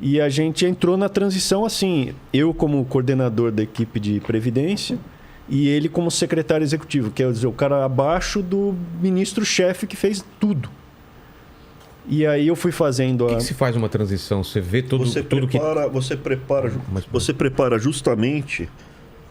E a gente entrou na transição assim, eu como coordenador da equipe de Previdência e ele como secretário executivo, quer dizer, o cara abaixo do ministro-chefe que fez tudo. E aí eu fui fazendo O que se faz uma transição? Você vê tudo que... Você prepara justamente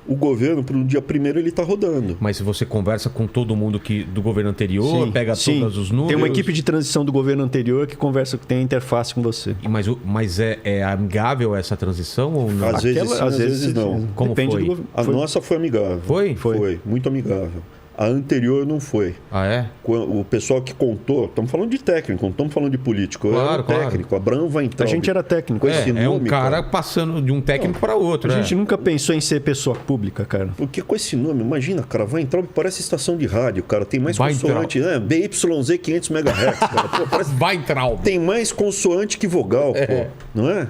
o governo para no dia 1º ele está rodando. Mas se você conversa com todo mundo do governo anterior, pega todos os números... Tem uma equipe de transição do governo anterior que conversa, que tem a interface com você. Mas é amigável essa transição ou não? Às vezes não. Como depende foi? do governo. A nossa foi amigável. Foi? Muito amigável. A anterior não foi. Ah, é? O pessoal que contou... Estamos falando de técnico, não estamos falando de político. Claro, técnico. A Bram vai entrar... A gente era técnico. É um cara passando de um técnico para outro. A gente nunca pensou em ser pessoa pública, cara. Porque com esse nome, imagina, cara, vai entrar, parece estação de rádio, cara. Tem mais consoante, né? BYZ 500 MHz, cara. Pô, parece... Vai entrar. Tem mais consoante que vogal, pô. Não é?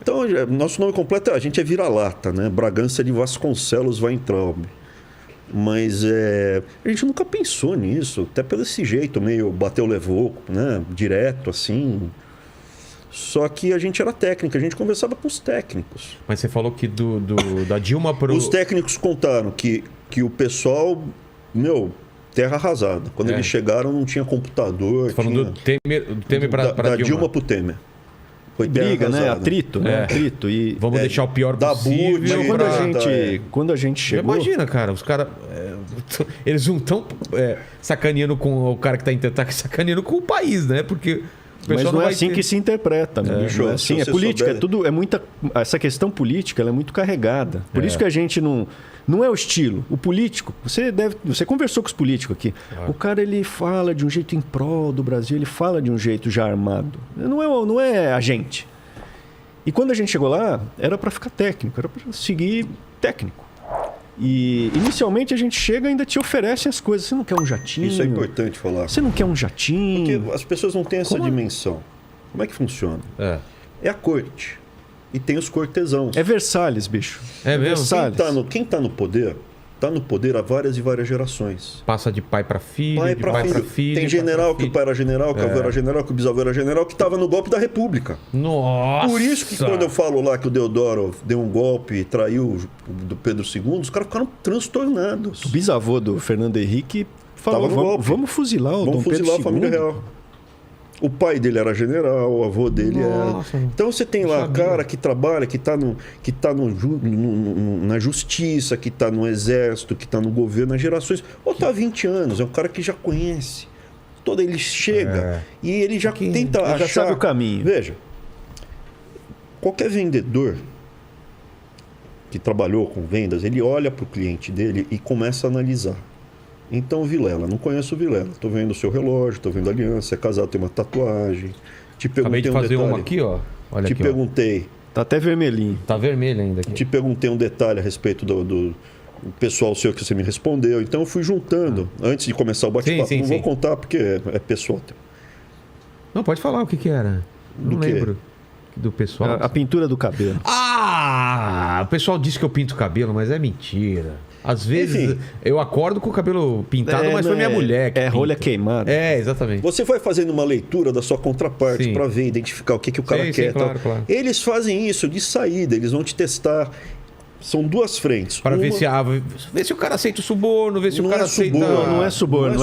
Então, nosso nome completo, a gente é vira-lata, né? Bragança de Vasconcelos Weintraub. Mas a gente nunca pensou nisso, até pelo esse jeito, meio bateu, levou, né? Direto, assim. Só que a gente era técnica, a gente conversava com os técnicos. Mas você falou que da Dilma para Os técnicos contaram que o pessoal, terra arrasada. Quando eles chegaram não tinha computador. Você falando do Temer para da Dilma para o Temer. Foi briga, né? Atrito, né? Atrito. E vamos deixar o pior possível. Quando a gente chegou... Imagina, cara, os caras... eles não estão sacaneando com o cara que está sacaneando com o país, né? Porque... Mas não é assim que se interpreta, né? Não é assim, é política, é tudo, essa questão política ela é muito carregada. Por isso que a gente não é o estilo. O político, você conversou com os políticos aqui. O cara ele fala de um jeito em prol do Brasil, ele fala de um jeito já armado. Não é a gente. E quando a gente chegou lá, era para ficar técnico, era para seguir técnico. E inicialmente a gente chega e ainda te oferece as coisas. Você não quer um jatinho? Isso é importante falar. Você não quer um jatinho? Porque as pessoas não têm essa dimensão. Como é que funciona? É a corte. E tem os cortesãos. É Versalhes, bicho. É mesmo? Versalhes. Quem está no poder há várias e várias gerações. Passa de pai para filho, pai para filho. Tem general que o pai era general, que o avô era general, que o bisavô era general, que estava no golpe da República. Nossa! Por isso que quando eu falo lá que o Deodoro deu um golpe e traiu do Pedro II, os caras ficaram transtornados. O bisavô do Fernando Henrique falou, vamos fuzilar o Dom Pedro II. Vamos fuzilar a família real. O pai dele era general, o avô dele era... Então você tem lá cara que trabalha, que está na justiça, que está no exército, que está no governo há gerações. Ou está há 20 anos, é um cara que já conhece. Ele chega e ele já tenta achar... já sabe o caminho. Veja, qualquer vendedor que trabalhou com vendas, ele olha para o cliente dele e começa a analisar. Então, Vilela, não conheço o Vilela. Estou vendo o seu relógio, estou vendo a aliança, é casado, tem uma tatuagem. Te perguntei Acabei de fazer uma aqui, ó. Olha te aqui, perguntei. Tá até vermelhinho. Tá vermelho ainda aqui. Te perguntei um detalhe a respeito do pessoal seu que você me respondeu. Então, eu fui juntando. Antes de começar o bate-papo, não vou contar porque é pessoal. Não, pode falar o que era. Não lembro. Do pessoal. A pintura do cabelo. O pessoal diz que eu pinto o cabelo, mas é mentira. Às vezes eu acordo com o cabelo pintado, mas foi minha mulher que pinta. Rolha queimada. Exatamente. Você vai fazendo uma leitura da sua contraparte para ver, identificar o que o cara quer. Claro. Eles fazem isso de saída, eles vão te testar. São duas frentes. Para ver se o cara aceita o suborno, ver se o cara aceita... Não é suborno.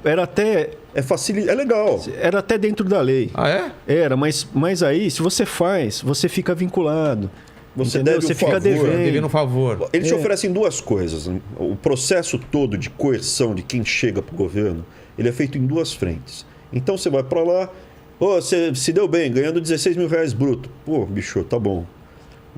Era até... É legal. Era até dentro da lei. Ah, é? Era, mas aí, se você faz, você fica vinculado. Você fica devendo um favor. Eles te oferecem duas coisas. O processo todo de coerção de quem chega para o governo, ele é feito em duas frentes. Então você vai para lá, você se deu bem, ganhando 16 mil reais bruto. Pô, bicho, tá bom.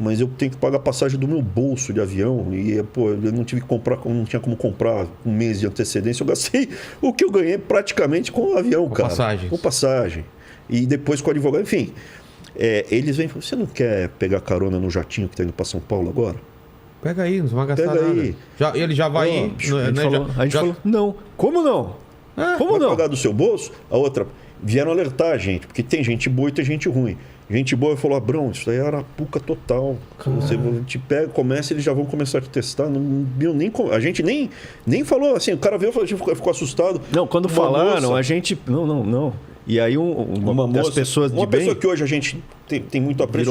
Mas eu tenho que pagar a passagem do meu bolso de avião e, eu não tive que comprar, não tinha como comprar um mês de antecedência. Eu gastei o que eu ganhei praticamente com o avião, cara. Com passagem. E depois com o advogado, enfim... eles vêm e falam, você não quer pegar carona no jatinho que está indo para São Paulo agora? Pega aí, não vai gastar nada. Aí. Ele já vai ir. A gente falou, não. Como não? Como não? Pagar do seu bolso? A outra, vieram alertar a gente, porque tem gente boa e tem gente ruim. Gente boa falou, Abrão, isso daí é arapuca total. Você te pega, começa, eles já vão começar a te testar. A gente nem falou assim, o cara veio e ficou assustado. Não, quando falaram, a gente... Não. E aí uma moça, pessoas de bem... pessoa que hoje a gente tem muito apreço,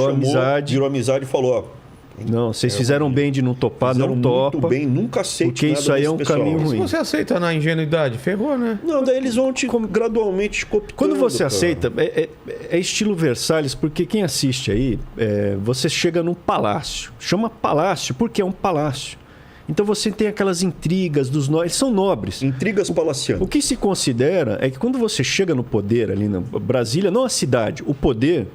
virou amizade e falou, ó... Não, vocês fizeram bem de não topar, não topa. Muito bem, nunca aceite porque nada isso aí é um pessoal. caminho ruim. Se você aceita na ingenuidade, ferrou, né? Não, daí eles vão gradualmente cooptando. Quando você cara. aceita, é estilo Versalhes, porque quem assiste aí, você chega num palácio. Chama palácio porque é um palácio. Então você tem aquelas intrigas dos nobres, eles são nobres. Intrigas palacianas. O que se considera é que quando você chega no poder ali na Brasília, não a cidade, o poder,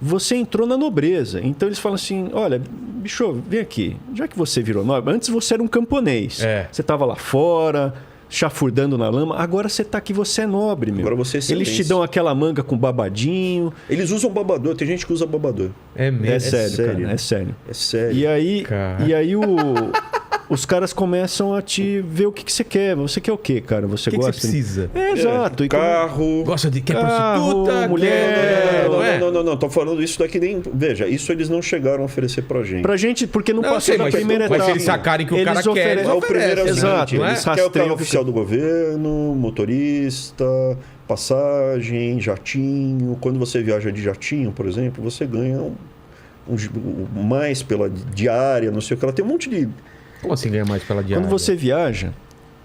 você entrou na nobreza. Então eles falam assim, olha, bicho, vem aqui, já que você virou nobre, antes você era um camponês. Você estava lá fora, chafurdando na lama, agora você está aqui, você é nobre, meu. Agora você é excelência. Eles te dão aquela manga com babadinho. Eles usam babador, tem gente que usa babador. É mesmo? É sério, cara, é sério. É sério. E aí os caras começam a te ver o que você quer. Você quer o quê, cara? Você gosta? Que você precisa? Exato. Carro. Gosta de quer Carro, prostituta, mulher. Não. Tô falando isso daqui nem... Veja, isso eles não chegaram a oferecer pra gente. Pra gente, porque não passou na primeira etapa. Mas se eles sacarem que o cara quer, é o primeiro. Exato. Eles querem o carro oficial do governo, motorista, passagem, jatinho. Quando você viaja de jatinho, por exemplo, você ganha mais pela diária, não sei o que. Ela tem um monte de... Como assim ganha mais pela diária? Quando você viaja,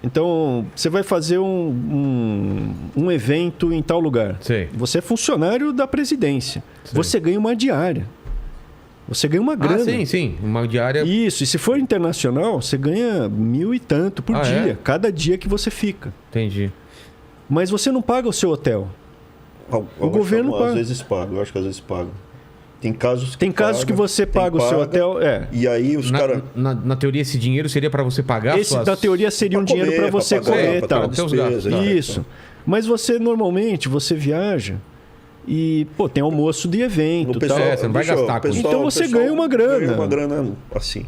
então você vai fazer um evento em tal lugar. Sei. Você é funcionário da presidência. Sei. Você ganha uma diária. Você ganha uma grana. Sim. Uma diária... Isso. E se for internacional, você ganha 1.000 e tanto por dia. É? Cada dia que você fica. Entendi. Mas você não paga o seu hotel. O governo paga. Às vezes paga. Eu acho que às vezes paga. Tem casos que você paga o seu hotel. E aí os caras... Na teoria, esse dinheiro seria para você pagar Na teoria seria um dinheiro para você comer e tal. Isso. Mas você, normalmente, você viaja e, tem almoço de evento. Tal. Você não vai gastar com isso. Então você ganha uma grana. Ganha uma grana assim.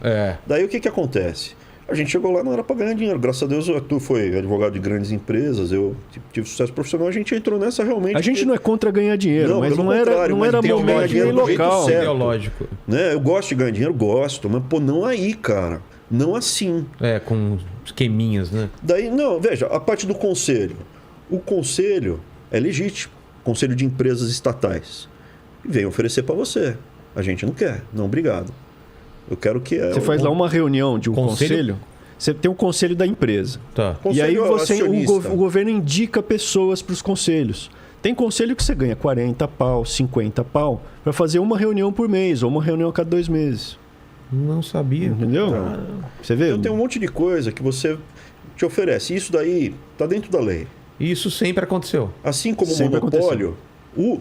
Daí o que acontece? A gente chegou lá, não era para ganhar dinheiro. Graças a Deus, tu foi advogado de grandes empresas, eu tive sucesso profissional, a gente entrou nessa realmente. A gente não é contra ganhar dinheiro, mas não era momento nem local. Ideológico. Né? Eu gosto de ganhar dinheiro, gosto, mas não aí, cara. Não assim. Com esqueminhas, né? Daí, não, veja, a parte do conselho. O conselho é legítimo. Conselho de empresas estatais. Vem oferecer para você. A gente não quer. Não, obrigado. Eu quero que... Você faz lá uma reunião de um conselho. Você tem um conselho da empresa. Tá. E aí o governo indica pessoas para os conselhos. Tem conselho que você ganha 40 pau, 50 pau, para fazer uma reunião por mês, ou uma reunião a cada 2 meses. Não sabia. Entendeu? Você vê? Então tem um monte de coisa que você te oferece. Isso daí está dentro da lei. Isso sempre aconteceu. Assim como o monopólio...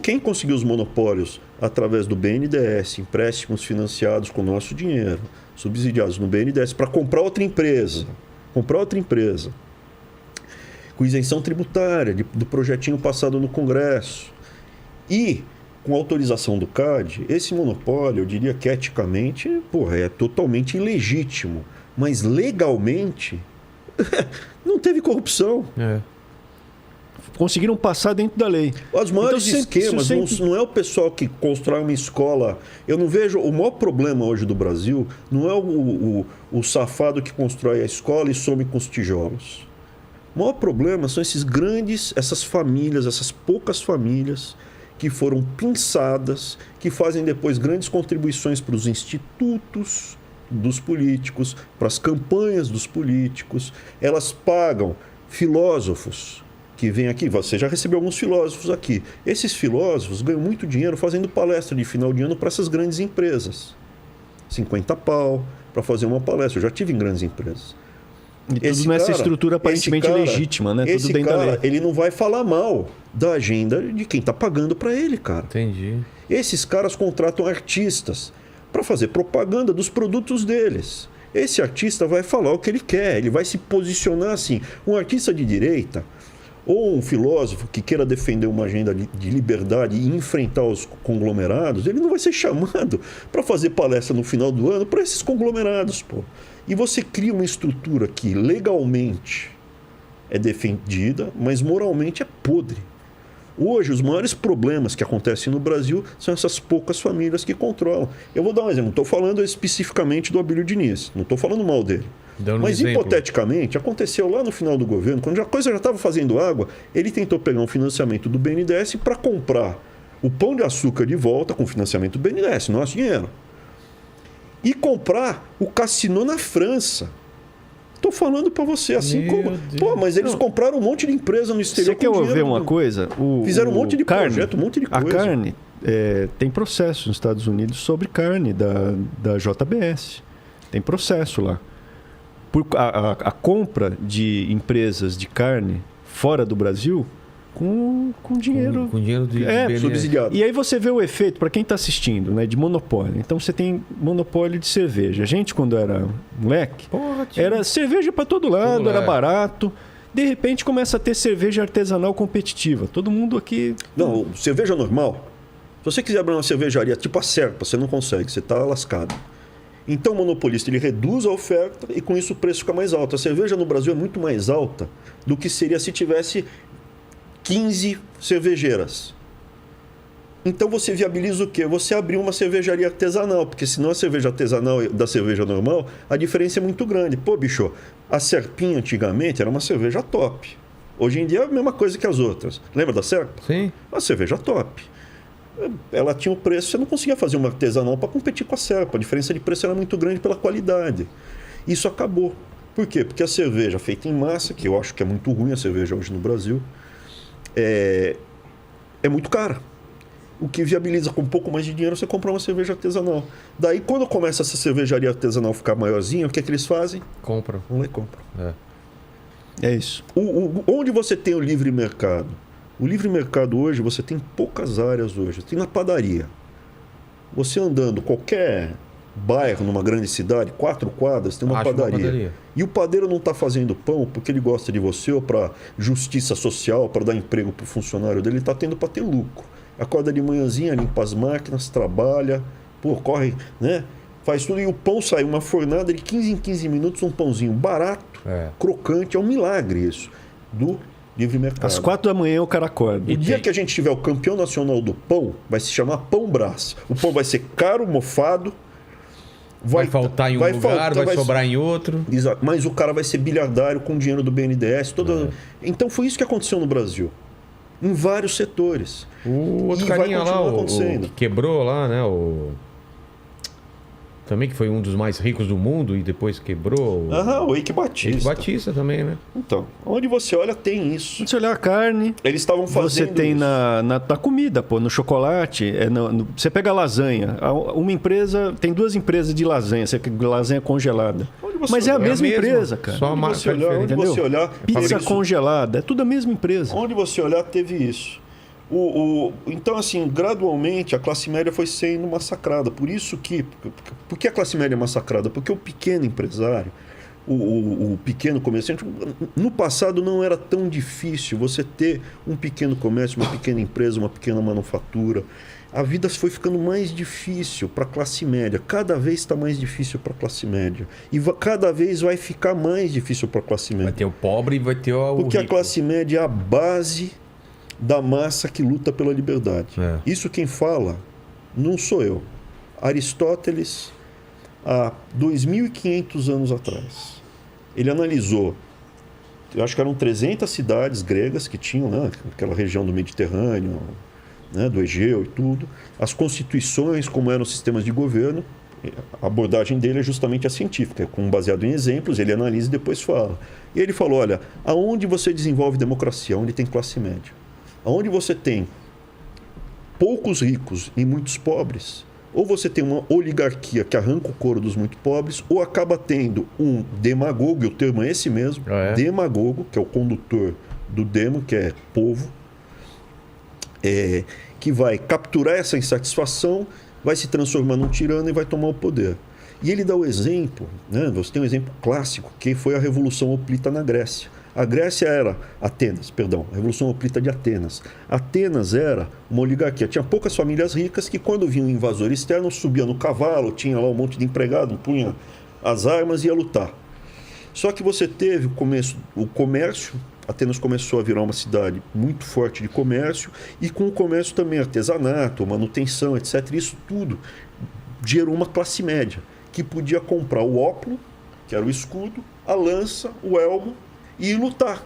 Quem conseguiu os monopólios através do BNDES, empréstimos financiados com o nosso dinheiro, subsidiados no BNDES, para comprar outra empresa, com isenção tributária do projetinho passado no Congresso e com autorização do CAD, esse monopólio, eu diria que eticamente, é totalmente ilegítimo, mas legalmente não teve corrupção. Conseguiram passar dentro da lei. Os maiores esquemas não é o pessoal que constrói uma escola. Eu não vejo... O maior problema hoje do Brasil não é o safado que constrói a escola e some com os tijolos. O maior problema são essas famílias, essas poucas famílias que foram pinçadas, que fazem depois grandes contribuições para os institutos dos políticos, para as campanhas dos políticos. Elas pagam filósofos que vem aqui, você já recebeu alguns filósofos aqui. Esses filósofos ganham muito dinheiro fazendo palestra de final de ano para essas grandes empresas. 50 pau para fazer uma palestra. Eu já tive em grandes empresas. E tudo nessa estrutura aparentemente legítima, né? Tudo dentro da lei. Ele não vai falar mal da agenda de quem está pagando para ele, cara. Entendi. Esses caras contratam artistas para fazer propaganda dos produtos deles. Esse artista vai falar o que ele quer, ele vai se posicionar assim. Um artista de direita... ou um filósofo que queira defender uma agenda de liberdade e enfrentar os conglomerados, ele não vai ser chamado para fazer palestra no final do ano para esses conglomerados, pô. E você cria uma estrutura que legalmente é defendida, mas moralmente é podre. Hoje, os maiores problemas que acontecem no Brasil são essas poucas famílias que controlam. Eu vou dar um exemplo. Não estou falando especificamente do Abílio Diniz. Não estou falando mal dele. Mas, hipoteticamente, aconteceu lá no final do governo, quando a coisa já estava fazendo água, ele tentou pegar um financiamento do BNDES para comprar o Pão de Açúcar de volta com financiamento do BNDES, nosso dinheiro. E comprar o Casino na França. Estou falando para você, assim como... Pô, mas eles compraram um monte de empresa no exterior. Você quer ver uma coisa? Fizeram um monte de projeto, um monte de coisa. A carne, tem processo nos Estados Unidos sobre carne da JBS. Tem processo lá. A compra de empresas de carne fora do Brasil com dinheiro... Com dinheiro de subsidiado. E aí você vê o efeito, para quem está assistindo, né, de monopólio. Então você tem monopólio de cerveja. A gente, quando era moleque, era cerveja para todo lado, era barato. De repente começa a ter cerveja artesanal competitiva. Todo mundo aqui... Não, cerveja normal. Se você quiser abrir uma cervejaria tipo a Serpa, você não consegue, você está lascado. Então o monopolista ele reduz a oferta e com isso o preço fica mais alto. A cerveja no Brasil é muito mais alta do que seria se tivesse 15 cervejeiras. Então você viabiliza o quê? Você abriu uma cervejaria artesanal, porque senão a cerveja artesanal da cerveja normal, a diferença é muito grande. Pô, bicho, a Serpinha antigamente era uma cerveja top. Hoje em dia é a mesma coisa que as outras. Lembra da Serpa? Sim. Uma cerveja top. Ela tinha o preço, você não conseguia fazer uma artesanal para competir com a Serpa. A diferença de preço era muito grande pela qualidade. Isso acabou. Por quê? Porque a cerveja feita em massa, que eu acho que é muito ruim a cerveja hoje no Brasil, é muito cara. O que viabiliza com um pouco mais de dinheiro você comprar uma cerveja artesanal. Daí, quando começa essa cervejaria artesanal ficar maiorzinha, o que é que eles fazem? Compram. Vão lá e compram. É isso. Onde você tem o livre mercado? O livre mercado hoje, você tem poucas áreas hoje. Tem na padaria. Você andando qualquer bairro, numa grande cidade, 4 quadras, tem uma padaria. E o padeiro não está fazendo pão porque ele gosta de você ou para justiça social, para dar emprego para o funcionário dele. Ele está tendo para ter lucro. Acorda de manhãzinha, limpa as máquinas, trabalha, corre, né? Faz tudo. E o pão sai, uma fornada de 15 em 15 minutos, um pãozinho barato, crocante. É um milagre isso, do livre mercado. Às 4 da manhã o cara acorda. O dia que a gente tiver o campeão nacional do pão, vai se chamar Pão Brás. O pão vai ser caro, mofado. Vai faltar em um lugar, vai sobrar em outro. Exato. Mas o cara vai ser bilhardário com dinheiro do BNDES. Então foi isso que aconteceu no Brasil. Em vários setores. O outro carinha lá, o que quebrou lá, né? Também que foi um dos mais ricos do mundo e depois quebrou. O Eike Batista. Eike Batista também, né? Então, onde você olha tem isso. Se olhar a carne, eles estavam fazendo você tem na comida, no chocolate, você pega a lasanha. Uma empresa, tem 2 empresas de lasanha, lasanha congelada. Mas é a mesma empresa, cara. Só a marca onde você olhar, pizza congelada, é tudo a mesma empresa. Onde você olhar teve isso. Então, assim, gradualmente a classe média foi sendo massacrada. Por que a classe média é massacrada? Porque o pequeno empresário, o pequeno comerciante, no passado não era tão difícil você ter um pequeno comércio, uma pequena empresa, uma pequena manufatura. A vida foi ficando mais difícil para a classe média. Cada vez está mais difícil para a classe média. E cada vez vai ficar mais difícil para a classe média. Vai ter o pobre e vai ter o rico. Porque a classe média é a base da massa que luta pela liberdade. Isso quem fala não sou eu. Aristóteles, há 2.500 anos atrás, ele analisou, eu acho que eram 300 cidades gregas que tinham, né, aquela região do Mediterrâneo, né, do Egeu e tudo, as constituições, como eram os sistemas de governo. A abordagem dele é justamente a científica, baseado em exemplos, ele analisa e depois fala. E ele falou, olha, aonde você desenvolve democracia? Onde tem classe média. Onde você tem poucos ricos e muitos pobres, ou você tem uma oligarquia que arranca o couro dos muito pobres, ou acaba tendo um demagogo, e o termo é esse mesmo, demagogo, que é o condutor do demo, que é povo, que vai capturar essa insatisfação, vai se transformar num tirano e vai tomar o poder. E ele dá o exemplo, né? Você tem um exemplo clássico, que foi a Revolução Hoplita na Grécia. A Grécia era a Revolução Hoplita de Atenas. Atenas era uma oligarquia. Tinha poucas famílias ricas que, quando vinha um invasor externo, subia no cavalo, tinha lá um monte de empregado, punha as armas e ia lutar. Só que você teve o comércio. Atenas começou a virar uma cidade muito forte de comércio, e com o comércio também artesanato, manutenção, etc. Isso tudo gerou uma classe média que podia comprar o ópio que era o escudo, a lança, o elmo, e ir lutar.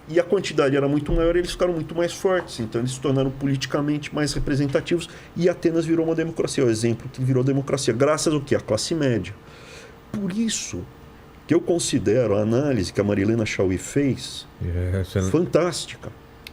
E a quantidade era muito maior, eles ficaram muito mais fortes. Então eles se tornaram politicamente mais representativos e Atenas virou uma democracia. O exemplo que virou democracia, graças ao quê? À classe média. Por isso que eu considero a análise que a Marilena Chaui fez fantástica.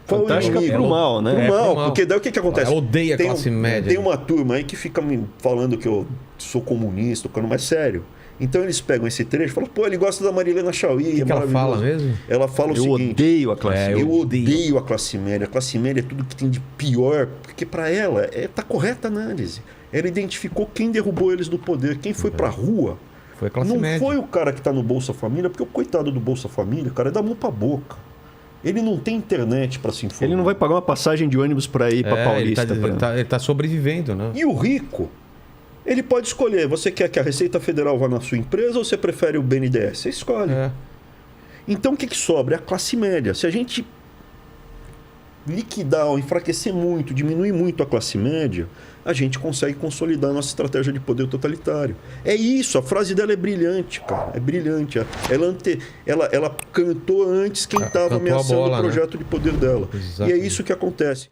Fantástica pro mal, né? Pro mal, porque daí o que acontece? Ela odeia a classe média. Tem uma turma aí que fica me falando que eu sou comunista, ficando mais sério. Então eles pegam esse trecho e falam, pô, ele gosta da Marilena Chaui. O que ela fala mesmo? Ela fala o seguinte: odeio a classe média. Eu odeio a classe média. A classe média é tudo que tem de pior, porque para ela tá correta a análise. Ela identificou quem derrubou eles do poder, quem foi pra rua. Foi a classe não média. Foi o cara que tá no Bolsa Família, porque o coitado do Bolsa Família, cara, é da mão pra boca. Ele não tem internet para se informar. Ele não vai pagar uma passagem de ônibus para ir para Paulista. Ele tá sobrevivendo, né? E o rico, ele pode escolher. Você quer que a Receita Federal vá na sua empresa ou você prefere o BNDES? Você escolhe. Então o que sobra? É a classe média. Se a gente liquidar ou enfraquecer muito, diminuir muito a classe média, a gente consegue consolidar a nossa estratégia de poder totalitário. É isso, a frase dela é brilhante, cara. É brilhante. Ela cantou antes quem estava ameaçando o projeto de poder dela. Exatamente. E é isso que acontece.